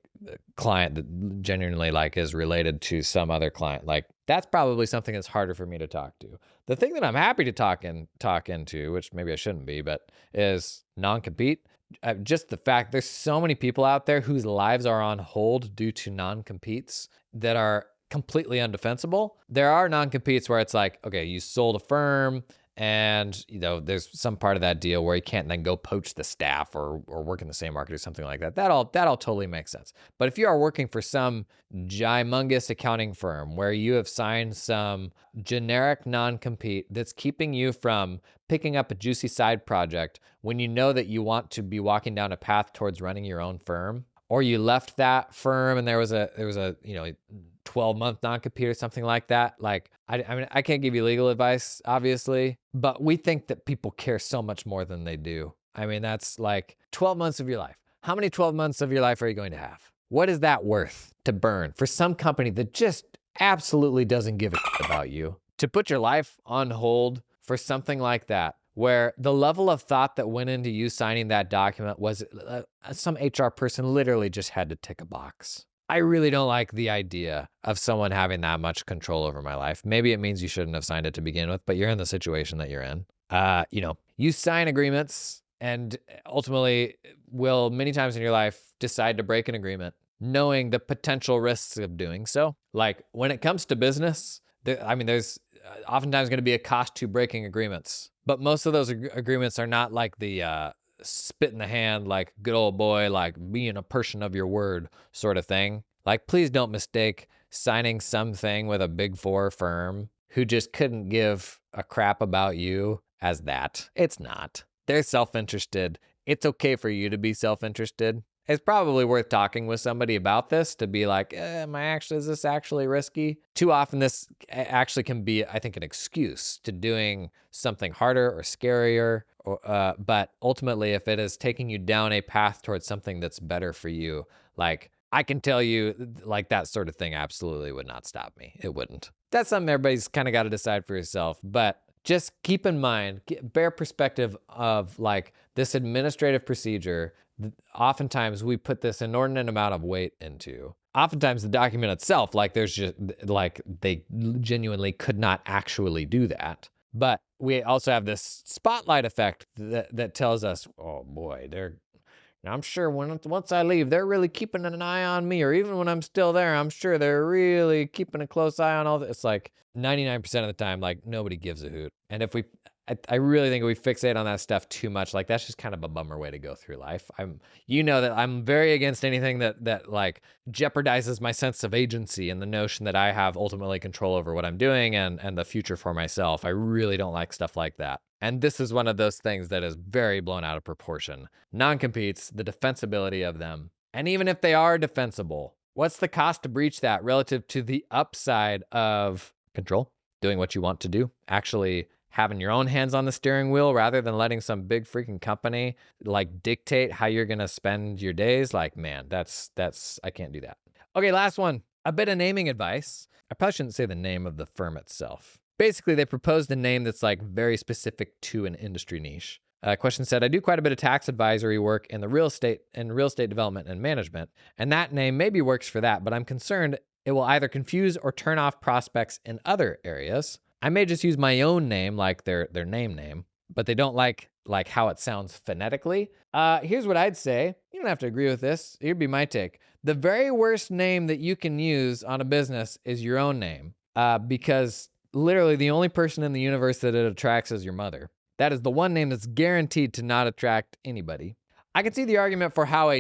S1: client that genuinely like is related to some other client, like that's probably something that's harder for me to talk to. The thing that I'm happy to talk into, which maybe I shouldn't be, but is non-compete. Just the fact there's so many people out there whose lives are on hold due to non-competes that are completely undefensible. There are non-competes where it's like, okay, you sold a firm and there's some part of that deal where you can't then go poach the staff or work in the same market or something like that. That all totally makes sense. But if you are working for some gymongous accounting firm where you have signed some generic non-compete that's keeping you from picking up a juicy side project when you know that you want to be walking down a path towards running your own firm, or you left that firm and there was a 12-month non-compete or something like that. Like, I mean, I can't give you legal advice, obviously, but we think that people care so much more than they do. I mean, that's like 12 months of your life. How many 12 months of your life are you going to have? What is that worth to burn for some company that just absolutely doesn't give a shit about you? To put your life on hold for something like that, where the level of thought that went into you signing that document was some HR person literally just had to tick a box. I really don't like the idea of someone having that much control over my life. Maybe it means you shouldn't have signed it to begin with, but you're in the situation that you're in. You sign agreements and ultimately will many times in your life decide to break an agreement, knowing the potential risks of doing so. Like when it comes to business, there's oftentimes going to be a cost to breaking agreements, but most of those agreements are not like the spit in the hand, like good old boy, like being a person of your word sort of thing. Like, please don't mistake signing something with a big four firm who just couldn't give a crap about you as that. It's not. They're self-interested. It's okay for you to be self-interested. It's probably worth talking with somebody about this to be like, is this actually risky? Too often this actually can be, I think, an excuse to doing something harder or scarier. But ultimately, if it is taking you down a path towards something that's better for you, like I can tell you, like that sort of thing absolutely would not stop me. It wouldn't. That's something everybody's kind of got to decide for yourself. But just keep in mind, bear perspective of like this administrative procedure. Oftentimes we put this inordinate amount of weight into. Oftentimes the document itself, like there's just like they genuinely could not actually do that. But we also have this spotlight effect that tells us, oh boy, I'm sure once I leave, they're really keeping an eye on me, or even when I'm still there, I'm sure they're really keeping a close eye on all this. It's like 99% of the time, like nobody gives a hoot. And if I really think we fixate on that stuff too much, like that's just kind of a bummer way to go through life. That I'm very against anything that like jeopardizes my sense of agency and the notion that I have ultimately control over what I'm doing and the future for myself. I really don't like stuff like that. And this is one of those things that is very blown out of proportion. Non-competes, the defensibility of them. And even if they are defensible, what's the cost to breach that relative to the upside of control, doing what you want to do, actually having your own hands on the steering wheel rather than letting some big freaking company like dictate how you're going to spend your days, like, man, that's I can't do that. Okay, last one. A bit of naming advice. I probably shouldn't say the name of the firm itself. Basically, they proposed a name that's like very specific to an industry niche. Question said, I do quite a bit of tax advisory work in the real estate development and management, and that name maybe works for that, but I'm concerned it will either confuse or turn off prospects in other areas. I may just use my own name, like their name, but they don't like how it sounds phonetically. Here's what I'd say. You don't have to agree with this. Here'd be my take. The very worst name that you can use on a business is your own name, because literally the only person in the universe that it attracts is your mother. That is the one name that's guaranteed to not attract anybody. I can see the argument for how a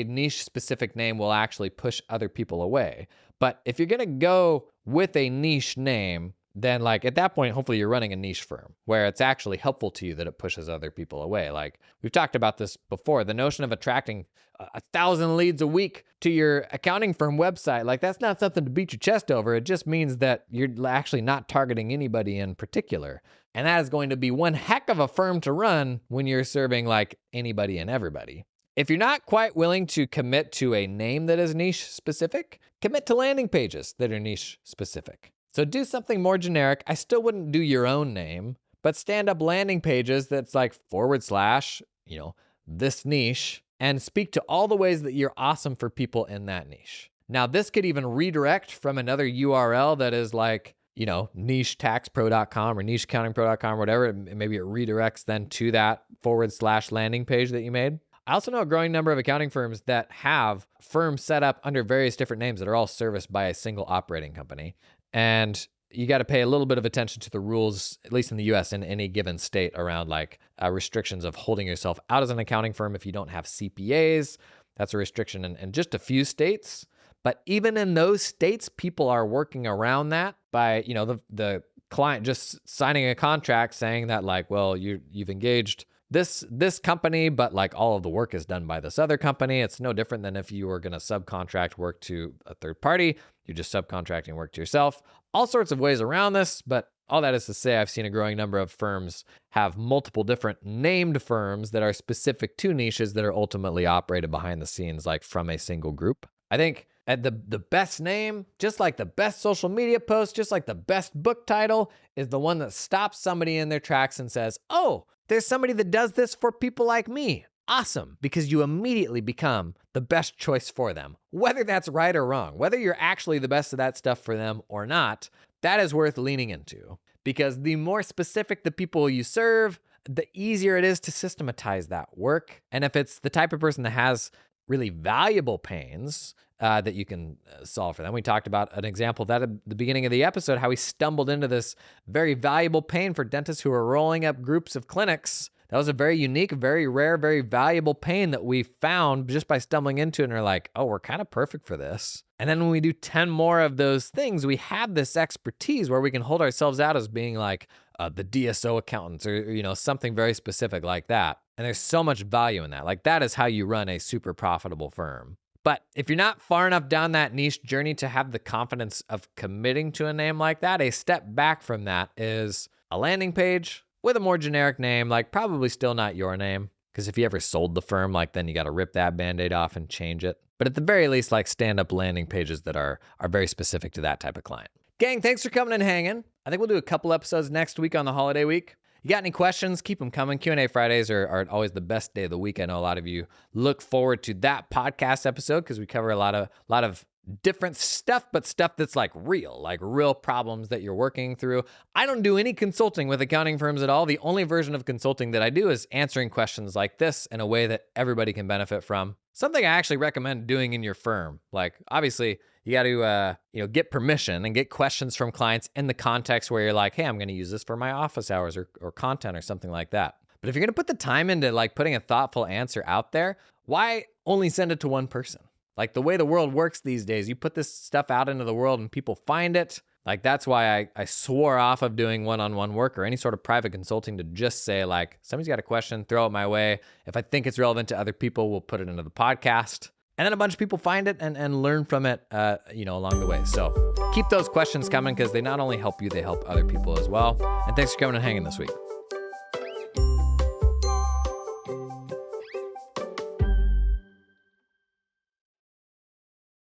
S1: niche-specific name will actually push other people away. But if you're going to go with a niche name, then like at that point, hopefully you're running a niche firm where it's actually helpful to you that it pushes other people away. Like we've talked about this before, the notion of attracting 1,000 leads a week to your accounting firm website, like that's not something to beat your chest over. It just means that you're actually not targeting anybody in particular. And that is going to be one heck of a firm to run when you're serving like anybody and everybody. If you're not quite willing to commit to a name that is niche specific, commit to landing pages that are niche specific. So do something more generic. I still wouldn't do your own name, but stand up landing pages that's like / this niche, and speak to all the ways that you're awesome for people in that niche. Now, this could even redirect from another URL that is like, nichetaxpro.com or nicheaccountingpro.com or whatever. Maybe it redirects then to that / landing page that you made. I also know a growing number of accounting firms that have firms set up under various different names that are all serviced by a single operating company. And you got to pay a little bit of attention to the rules, at least in the US, in any given state around like restrictions of holding yourself out as an accounting firm if you don't have CPAs. That's a restriction in just a few states. But even in those states, people are working around that by, the client just signing a contract saying that like, well, you've engaged this company, but like all of the work is done by this other company. It's no different than if you were going to subcontract work to a third party. You're just subcontracting work to yourself. All sorts of ways around this, but all that is to say, I've seen a growing number of firms have multiple different named firms that are specific to niches that are ultimately operated behind the scenes, like from a single group. I think at the best name, just like the best social media post, just like the best book title, is the one that stops somebody in their tracks and says, oh, there's somebody that does this for people like me. Awesome, because you immediately become the best choice for them. Whether that's right or wrong, whether you're actually the best of that stuff for them or not, that is worth leaning into. Because the more specific the people you serve, the easier it is to systematize that work. And if it's the type of person that has really valuable pains that you can solve for them. We talked about an example of that at the beginning of the episode, how we stumbled into this very valuable pain for dentists who are rolling up groups of clinics. That was a very unique, very rare, very valuable pain that we found just by stumbling into it. And we're like, oh, we're kind of perfect for this. And then when we do 10 more of those things, we have this expertise where we can hold ourselves out as being like the DSO accountants or, something very specific like that. And there's so much value in that. Like that is how you run a super profitable firm. But if you're not far enough down that niche journey to have the confidence of committing to a name like that, a step back from that is a landing page with a more generic name, like probably still not your name. Because if you ever sold the firm, like then you got to rip that Band-Aid off and change it. But at the very least, like stand-up landing pages that are very specific to that type of client. Gang, thanks for coming and hanging. I think we'll do a couple episodes next week on the holiday week. You got any questions? Keep them coming. Q&A Fridays are always the best day of the week. I know a lot of you look forward to that podcast episode because we cover a lot of different stuff, but stuff that's like real problems that you're working through. I don't do any consulting with accounting firms at all. The only version of consulting that I do is answering questions like this in a way that everybody can benefit from. Something I actually recommend doing in your firm. Like obviously you got to get permission and get questions from clients in the context where you're like, hey, I'm going to use this for my office hours or content or something like that. But if you're going to put the time into like putting a thoughtful answer out there, why only send it to one person? Like the way the world works these days, you put this stuff out into the world and people find it. Like that's why I swore off of doing one-on-one work or any sort of private consulting to just say like, somebody's got a question, throw it my way. If I think it's relevant to other people, we'll put it into the podcast. And then a bunch of people find it and learn from it, along the way. So keep those questions coming because they not only help you, they help other people as well. And thanks for coming and hanging this week.